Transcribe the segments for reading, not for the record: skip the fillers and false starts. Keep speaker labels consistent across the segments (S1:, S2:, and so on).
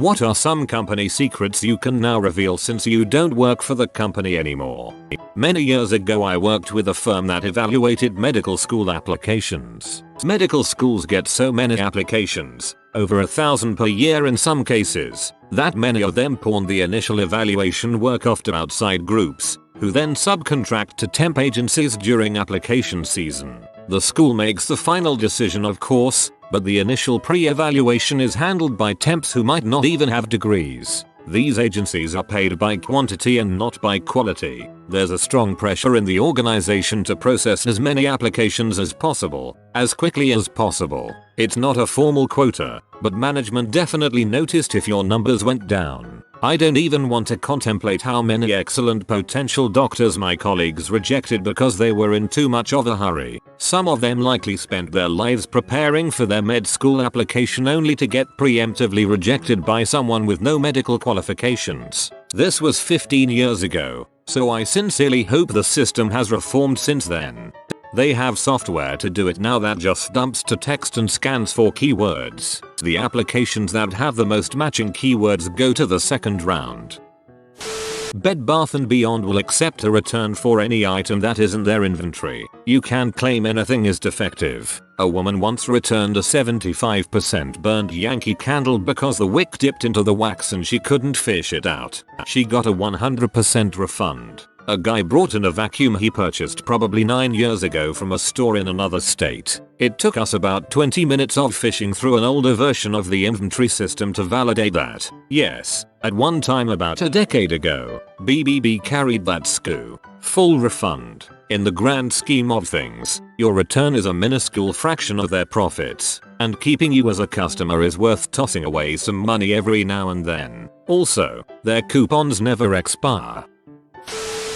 S1: What are some company secrets you can now reveal since you don't work for the company anymore? Many years ago I worked with a firm that evaluated medical school applications. Medical schools get so many applications, over 1,000 per year in some cases, that many of them pawn the initial evaluation work off to outside groups, who then subcontract to temp agencies during application season. The school makes the final decision of course, but the initial pre-evaluation is handled by temps who might not even have degrees. These agencies are paid by quantity and not by quality. There's a strong pressure in the organization to process as many applications as possible, as quickly as possible. It's not a formal quota, but management definitely noticed if your numbers went down. I don't even want to contemplate how many excellent potential doctors my colleagues rejected because they were in too much of a hurry. Some of them likely spent their lives preparing for their med school application only to get preemptively rejected by someone with no medical qualifications. This was 15 years ago, so I sincerely hope the system has reformed since then. They have software to do it now that just dumps to text and scans for keywords. The applications that have the most matching keywords go to the second round. Bed Bath & Beyond will accept a return for any item that isn't their inventory. You can't claim anything is defective. A woman once returned a 75% burned Yankee candle because the wick dipped into the wax and she couldn't fish it out. She got a 100% refund. A guy brought in a vacuum he purchased probably 9 years ago from a store in another state. It took us about 20 minutes of fishing through an older version of the inventory system to validate that, yes, at one time about a decade ago, BBB carried that SKU. Full refund. In the grand scheme of things, your return is a minuscule fraction of their profits, and keeping you as a customer is worth tossing away some money every now and then. Also, their coupons never expire.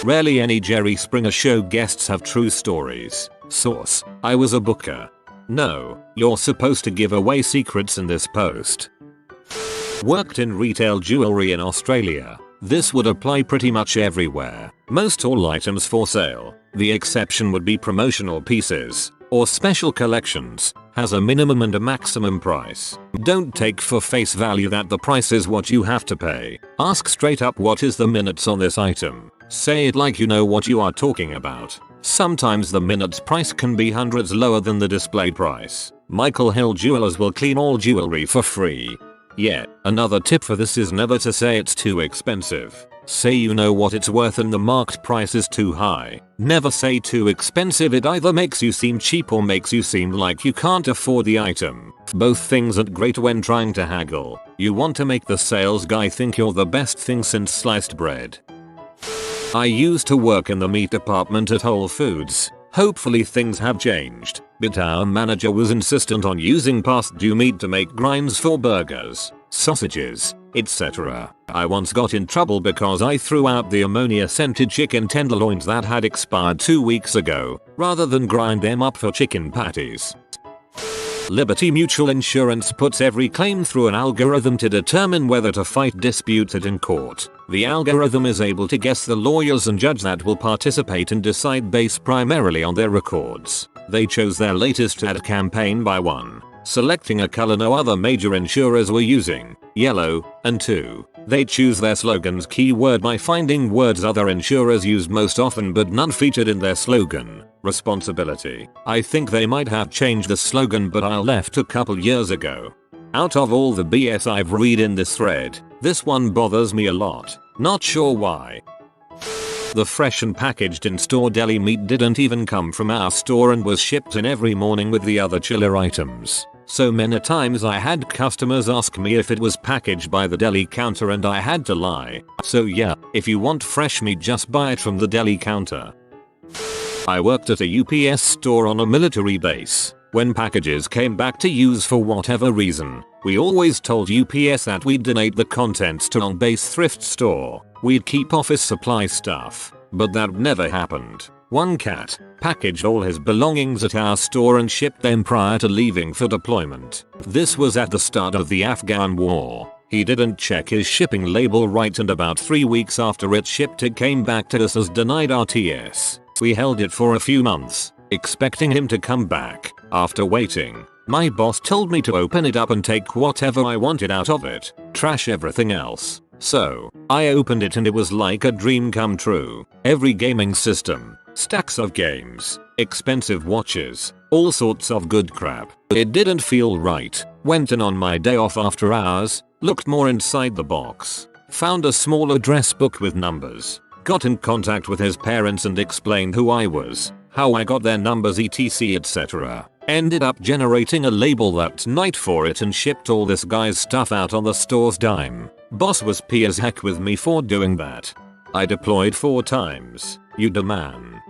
S1: Rarely any Jerry Springer show guests have true stories. Source: I was a booker. No, you're supposed to give away secrets in this post. Worked in retail jewelry in Australia. This would apply pretty much everywhere. Most all items for sale, the exception would be promotional pieces, or special collections, has a minimum and a maximum price. Don't take for face value that the price is what you have to pay. Ask straight up what is the minutes on this item. Say it like you know what you are talking about. Sometimes the minutes price can be hundreds lower than the display price. Michael Hill Jewelers will clean all jewelry for free. Yeah, another tip for this is never to say it's too expensive. Say you know what it's worth and the marked price is too high. Never say too expensive, it either makes you seem cheap or makes you seem like you can't afford the item. Both things aren't great when trying to haggle. You want to make the sales guy think you're the best thing since sliced bread. I used to work in the meat department at Whole Foods. Hopefully things have changed, but our manager was insistent on using past due meat to make grinds for burgers, sausages, etc. I once got in trouble because I threw out the ammonia-scented chicken tenderloins that had expired 2 weeks ago, rather than grind them up for chicken patties. Liberty Mutual Insurance puts every claim through an algorithm to determine whether to fight disputes in court. The algorithm is able to guess the lawyers and judge that will participate and decide based primarily on their records. They chose their latest ad campaign by 1. Selecting a color no other major insurers were using, yellow, and 2. They choose their slogan's keyword by finding words other insurers use most often but none featured in their slogan. Responsibility. I think they might have changed the slogan but I left a couple years ago. Out of all the BS I've read in this thread, this one bothers me a lot. Not sure why. The fresh and packaged in-store deli meat didn't even come from our store and was shipped in every morning with the other chiller items. So many times I had customers ask me if it was packaged by the deli counter and I had to lie. So yeah, if you want fresh meat just buy it from the deli counter. I worked at a UPS store on a military base. When packages came back to use for whatever reason, we always told UPS that we'd donate the contents to on-base thrift store. We'd keep office supply stuff, but that never happened. One cat packaged all his belongings at our store and shipped them prior to leaving for deployment. This was at the start of the Afghan war. He didn't check his shipping label right and about 3 weeks after it shipped it came back to us as denied RTS. We held it for a few months, expecting him to come back. After waiting My boss told me to open it up and take whatever I wanted out of it, trash everything else. So, I opened it and it was like a dream come true. Every gaming system, stacks of games, expensive watches, all sorts of good crap. It didn't feel right. Went in on my day off after hours, looked more inside the box, found a small address book with numbers, got in contact with his parents and explained who I was, how I got their numbers etc etc. Ended up generating a label that night for it and shipped all this guy's stuff out on the store's dime. Boss was p as heck with me for doing that. I deployed 4 times. You the man.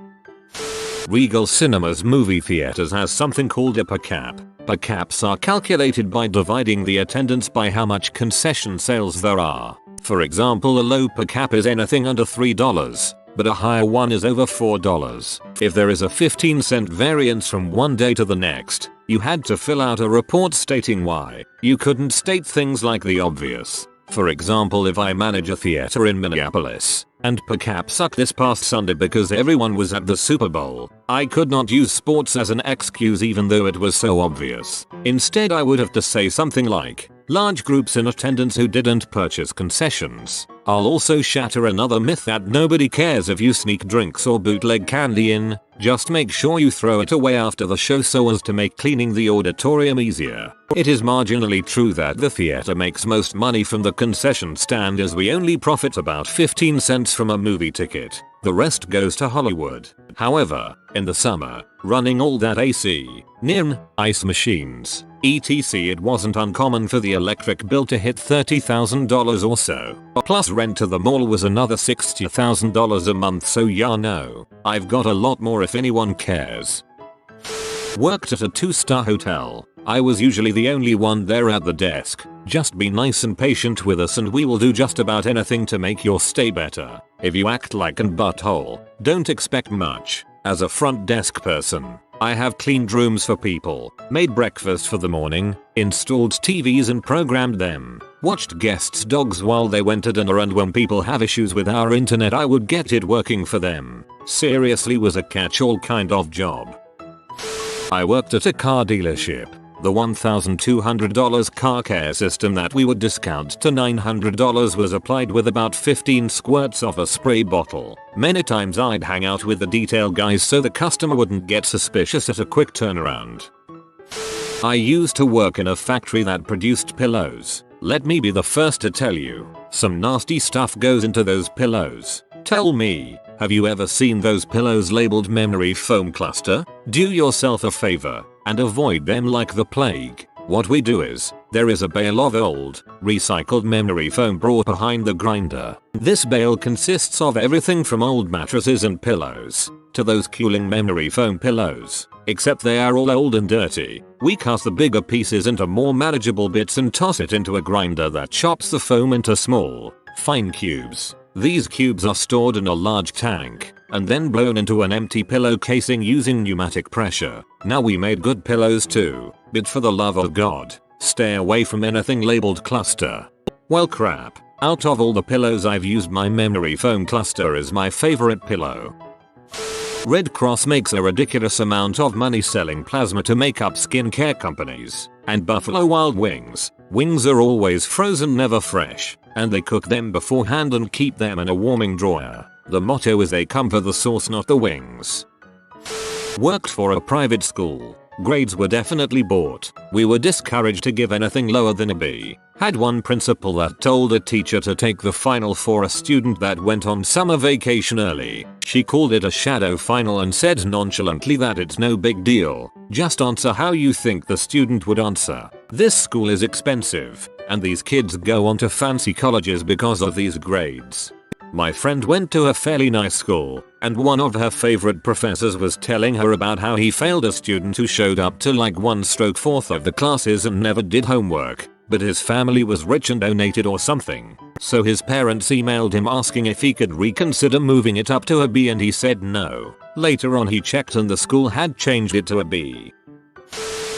S1: Regal Cinemas movie theaters has something called a per cap. Per caps are calculated by dividing the attendance by how much concession sales there are. For example, a low per cap is anything under $3, but a higher one is over $4. If there is a 15-cent variance from one day to the next, you had to fill out a report stating why. You couldn't state things like the obvious. For example, if I manage a theater in Minneapolis, and per cap sucked this past Sunday because everyone was at the Super Bowl, I could not use sports as an excuse even though it was so obvious. Instead I would have to say something like, large groups in attendance who didn't purchase concessions. I'll also shatter another myth that nobody cares if you sneak drinks or bootleg candy in, just make sure you throw it away after the show so as to make cleaning the auditorium easier. It is marginally true that the theater makes most money from the concession stand as we only profit about 15 cents from a movie ticket. The rest goes to Hollywood. However, in the summer, running all that AC, NIN, ice machines, etc, it wasn't uncommon for the electric bill to hit $30,000 or so. Plus rent to the mall was another $60,000 a month, so yeah, no, I've got a lot more if anyone cares. Worked at a 2-star hotel. I was usually the only one there at the desk. Just be nice and patient with us and we will do just about anything to make your stay better. If you act like an butthole, don't expect much. As a front desk person, I have cleaned rooms for people, made breakfast for the morning, installed TVs and programmed them, watched guests' dogs while they went to dinner, and when people have issues with our internet I would get it working for them. Seriously, was a catch-all kind of job. I worked at a car dealership. The $1,200 car care system that we would discount to $900 was applied with about 15 squirts of a spray bottle. Many times I'd hang out with the detail guys so the customer wouldn't get suspicious at a quick turnaround. I used to work in a factory that produced pillows. Let me be the first to tell you, some nasty stuff goes into those pillows. Tell me, have you ever seen those pillows labeled memory foam cluster? Do yourself a favor and avoid them like the plague. What we do is, there is a bale of old, recycled memory foam brought behind the grinder. This bale consists of everything from old mattresses and pillows, to those cooling memory foam pillows, except they are all old and dirty. We cut the bigger pieces into more manageable bits and toss it into a grinder that chops the foam into small, fine cubes. These cubes are stored in a large tank, and then blown into an empty pillow casing using pneumatic pressure. Now we made good pillows too, but for the love of God, stay away from anything labeled cluster. Well crap, out of all the pillows I've used, my memory foam cluster is my favorite pillow. Red Cross makes a ridiculous amount of money selling plasma to makeup skincare companies, and Buffalo Wild Wings. Wings are always frozen, never fresh, and they cook them beforehand and keep them in a warming drawer. The motto is they come for the sauce, not the wings. Worked for a private school. Grades were definitely bought. We were discouraged to give anything lower than a B. Had one principal that told a teacher to take the final for a student that went on summer vacation early. She called it a shadow final and said nonchalantly that it's no big deal. Just answer how you think the student would answer. This school is expensive, and these kids go on to fancy colleges because of these grades. My friend went to a fairly nice school, and one of her favorite professors was telling her about how he failed a student who showed up to like 1/4 of the classes and never did homework, but his family was rich and donated or something. So his parents emailed him asking if he could reconsider moving it up to a B, and he said no. Later on he checked and the school had changed it to a B.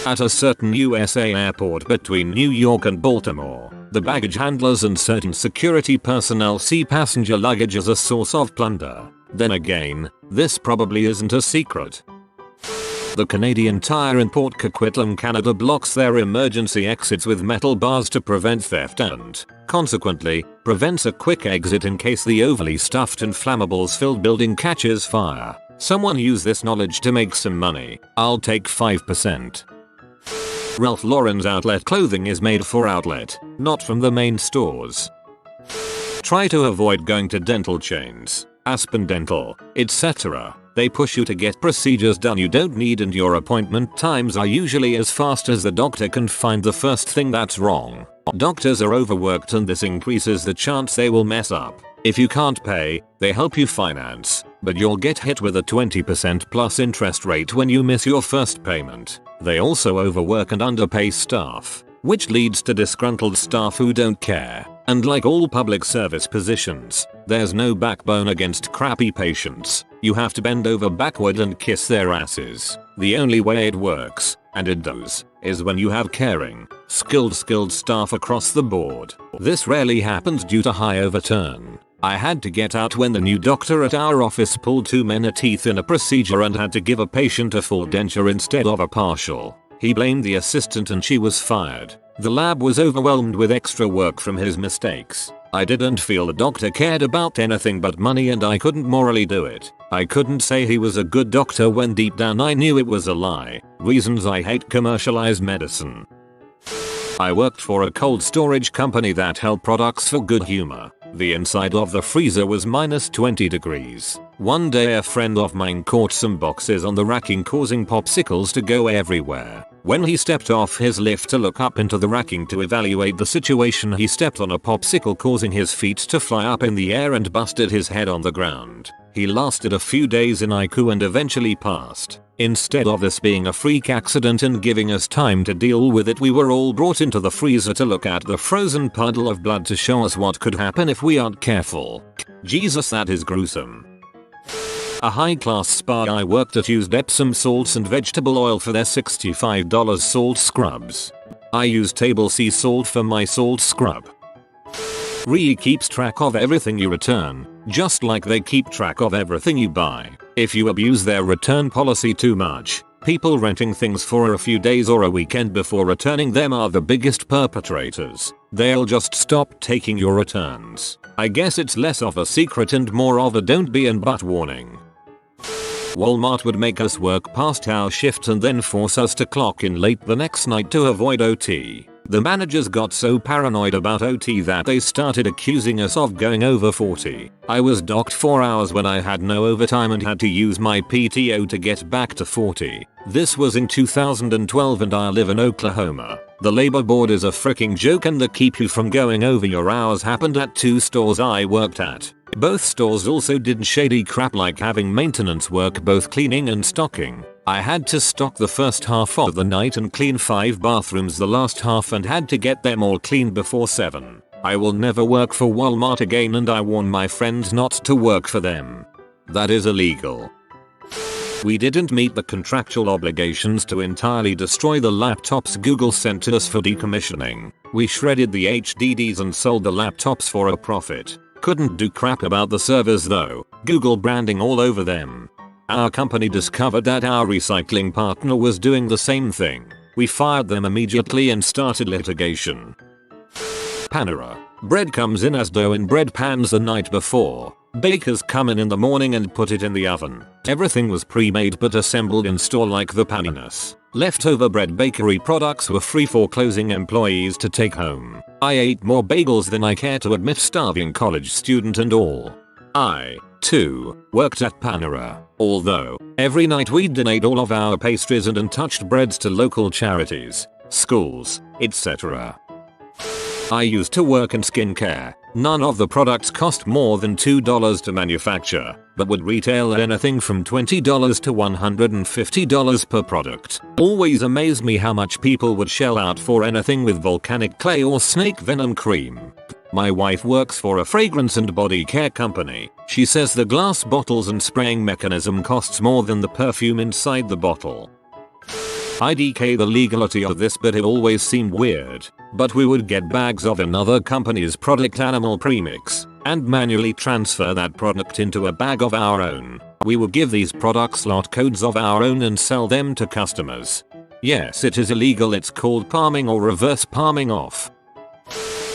S1: At a certain USA airport between New York and Baltimore, the baggage handlers and certain security personnel see passenger luggage as a source of plunder. Then again, this probably isn't a secret. The Canadian Tire Import Coquitlam, Canada blocks their emergency exits with metal bars to prevent theft and, consequently, prevents a quick exit in case the overly stuffed and flammables-filled building catches fire. Someone use this knowledge to make some money. I'll take 5%. Ralph Lauren's outlet clothing is made for outlet, not from the main stores. Try to avoid going to dental chains, Aspen Dental, etc. They push you to get procedures done you don't need and your appointment times are usually as fast as the doctor can find the first thing that's wrong. Doctors are overworked and this increases the chance they will mess up. If you can't pay, they help you finance, but you'll get hit with a 20% plus interest rate when you miss your first payment. They also overwork and underpay staff, which leads to disgruntled staff who don't care. And like all public service positions, there's no backbone against crappy patients. You have to bend over backward and kiss their asses. The only way it works, and it does, is when you have caring, skilled staff across the board. This rarely happens due to high overturn. I had to get out when the new doctor at our office pulled 2 men teeth in a procedure and had to give a patient a full denture instead of a partial. He blamed the assistant and she was fired. The lab was overwhelmed with extra work from his mistakes. I didn't feel the doctor cared about anything but money and I couldn't morally do it. I couldn't say he was a good doctor when deep down I knew it was a lie. Reasons I hate commercialized medicine. I worked for a cold storage company that held products for good humor. The inside of the freezer was minus 20 degrees. One day a friend of mine caught some boxes on the racking causing popsicles to go everywhere. When he stepped off his lift to look up into the racking to evaluate the situation, he stepped on a popsicle causing his feet to fly up in the air and busted his head on the ground. He lasted a few days in ICU and eventually passed. Instead of this being a freak accident and giving us time to deal with it, we were all brought into the freezer to look at the frozen puddle of blood to show us what could happen if we aren't careful. Jesus, that is gruesome. A high-class spa I worked at used Epsom salts and vegetable oil for their $65 salt scrubs. I use table sea salt for my salt scrub. Re keeps track of everything you return, just like they keep track of everything you buy. If you abuse their return policy too much, people renting things for a few days or a weekend before returning them are the biggest perpetrators. They'll just stop taking your returns. I guess it's less of a secret and more of a don't be and but warning. Walmart would make us work past our shift and then force us to clock in late the next night to avoid OT. The managers got so paranoid about OT that they started accusing us of going over 40. I was docked 4 hours when I had no overtime and had to use my PTO to get back to 40. This was in 2012 and I live in Oklahoma. The labor board is a freaking joke and the keep you from going over your hours happened at 2 stores I worked at. Both stores also did shady crap like having maintenance work, both cleaning and stocking. I had to stock the first half of the night and clean 5 bathrooms the last half and had to get them all cleaned before 7. I will never work for Walmart again and I warn my friends not to work for them. That is illegal. We didn't meet the contractual obligations to entirely destroy the laptops Google sent to us for decommissioning. We shredded the HDDs and sold the laptops for a profit. Couldn't do crap about the servers though, Google branding all over them. Our company discovered that our recycling partner was doing the same thing. We fired them immediately and started litigation. Panera. Bread comes in as dough in bread pans the night before. Bakers come in the morning and put it in the oven. Everything was pre-made but assembled in store like the paniness. Leftover bread bakery products were free for closing employees to take home. I ate more bagels than I care to admit, starving college student and all. I, too, worked at Panera, although every night we'd donate all of our pastries and untouched breads to local charities, schools, etc. I used to work in skincare. None of the products cost more than $2 to manufacture, but would retail at anything from $20 to $150 per product. Always amazed me how much people would shell out for anything with volcanic clay or snake venom cream. My wife works for a fragrance and body care company. She says the glass bottles and spraying mechanism costs more than the perfume inside the bottle. IDK the legality of this, but it always seemed weird. But we would get bags of another company's product animal premix. and manually transfer that product into a bag of our own. We would give these products lot codes of our own and sell them to customers. Yes, it is illegal. It's called palming or reverse palming off.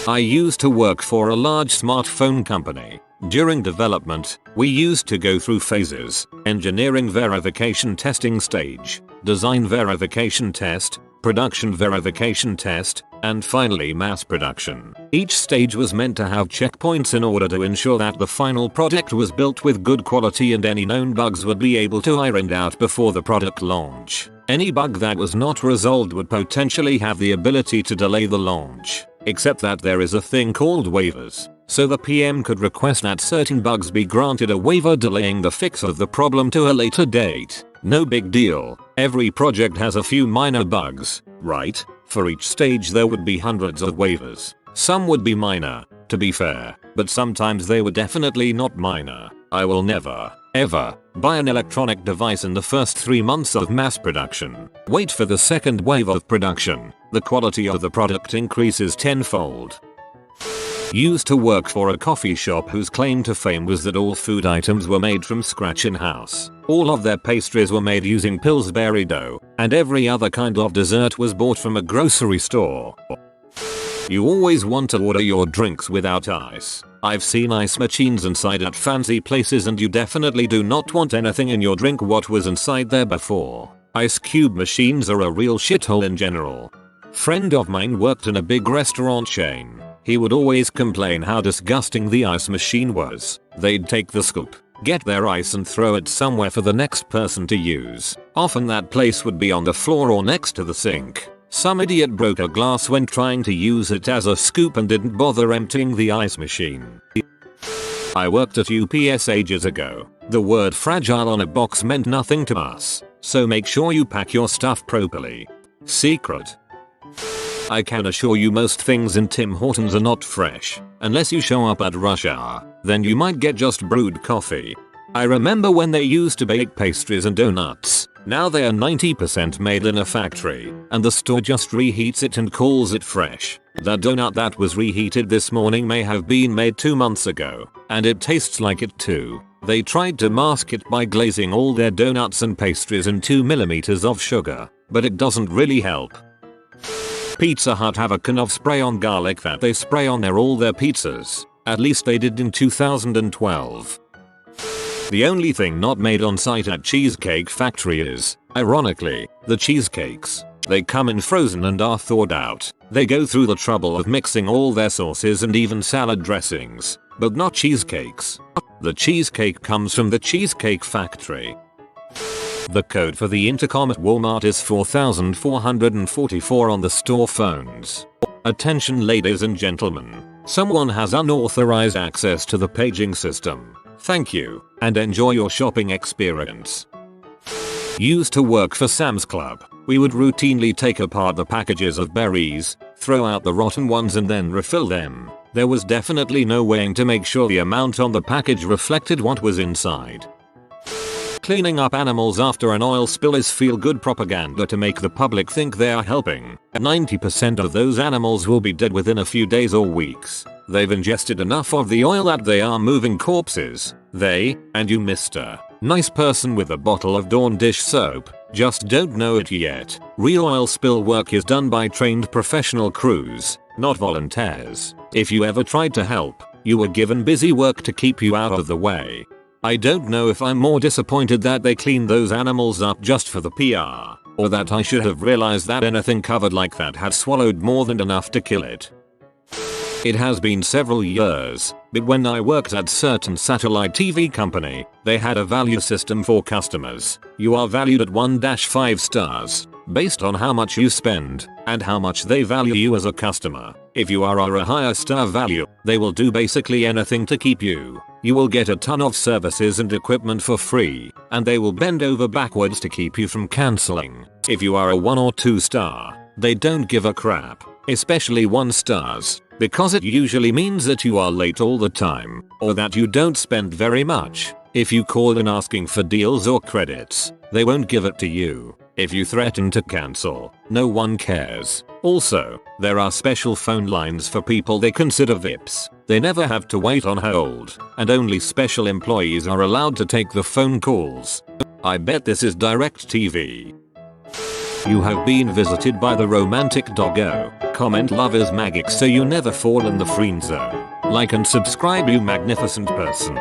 S1: I used to work for a large smartphone company. During development, we used to go through phases: engineering verification testing stage, design verification test, production verification test, and finally mass production. Each stage was meant to have checkpoints in order to ensure that the final product was built with good quality and any known bugs would be able to ironed out before the product launch. Any bug that was not resolved would potentially have the ability to delay the launch, except that there is a thing called waivers. So the PM could request that certain bugs be granted a waiver delaying the fix of the problem to a later date. No big deal. Every project has a few minor bugs, right? For each stage there would be hundreds of waivers. Some would be minor, to be fair, but sometimes they were definitely not minor. I will never, ever, buy an electronic device in the first 3 months of mass production. Wait for the second wave of production. The quality of the product increases tenfold. Used to work for a coffee shop whose claim to fame was that all food items were made from scratch in-house. All of their pastries were made using Pillsbury dough, and every other kind of dessert was bought from a grocery store. You always want to order your drinks without ice. I've seen ice machines inside at fancy places and you definitely do not want anything in your drink what was inside there before. Ice cube machines are a real shithole in general. Friend of mine worked in a big restaurant chain. He would always complain how disgusting the ice machine was. They'd take the scoop, get their ice and throw it somewhere for the next person to use. Often that place would be on the floor or next to the sink. Some idiot broke a glass when trying to use it as a scoop and didn't bother emptying the ice machine. I worked at UPS ages ago. The word fragile on a box meant nothing to us, so make sure you pack your stuff properly. Secret: I can assure you most things in Tim Hortons are not fresh. Unless you show up at rush hour, then you might get just brewed coffee. I remember when they used to bake pastries and donuts. Now they are 90% made in a factory, and the store just reheats it and calls it fresh. The donut that was reheated this morning may have been made 2 months ago, and it tastes like it too. They tried to mask it by glazing all their donuts and pastries in 2mm of sugar, but it doesn't really help. Pizza Hut have a can of spray-on garlic that they spray on all their pizzas. At least they did in 2012. The only thing not made on site at Cheesecake Factory is, ironically, the cheesecakes. They come in frozen and are thawed out. They go through the trouble of mixing all their sauces and even salad dressings, but not cheesecakes. The cheesecake comes from the Cheesecake Factory. The code for the intercom at Walmart is 4444 on the store phones. Attention ladies and gentlemen. Someone has unauthorized access to the paging system. Thank you, and enjoy your shopping experience. Used to work for Sam's Club. We would routinely take apart the packages of berries, throw out the rotten ones and then refill them. There was definitely no weighing to make sure the amount on the package reflected what was inside. Cleaning up animals after an oil spill is feel-good propaganda to make the public think they are helping. 90% of those animals will be dead within a few days or weeks. They've ingested enough of the oil that they are moving corpses. They, and you Mr. Nice person with a bottle of Dawn dish soap, just don't know it yet. Real oil spill work is done by trained professional crews, not volunteers. If you ever tried to help, you were given busy work to keep you out of the way. I don't know if I'm more disappointed that they cleaned those animals up just for the PR, or that I should have realized that anything covered like that had swallowed more than enough to kill it. It has been several years, but when I worked at certain satellite TV company, they had a value system for customers. You are valued at 1-5 stars, based on how much you spend, and how much they value you as a customer. If you are a higher star value, they will do basically anything to keep you. You will get a ton of services and equipment for free, and they will bend over backwards to keep you from cancelling. If you are a 1 or 2 star, they don't give a crap, especially 1 stars, because it usually means that you are late all the time, or that you don't spend very much. If you call in asking for deals or credits, they won't give it to you. If you threaten to cancel, no one cares. Also, there are special phone lines for people they consider VIPs. They never have to wait on hold, and only special employees are allowed to take the phone calls. I bet this is DirecTV. You have been visited by the romantic doggo. Comment love is magic so you never fall in the friend zone. Like and subscribe, you magnificent person.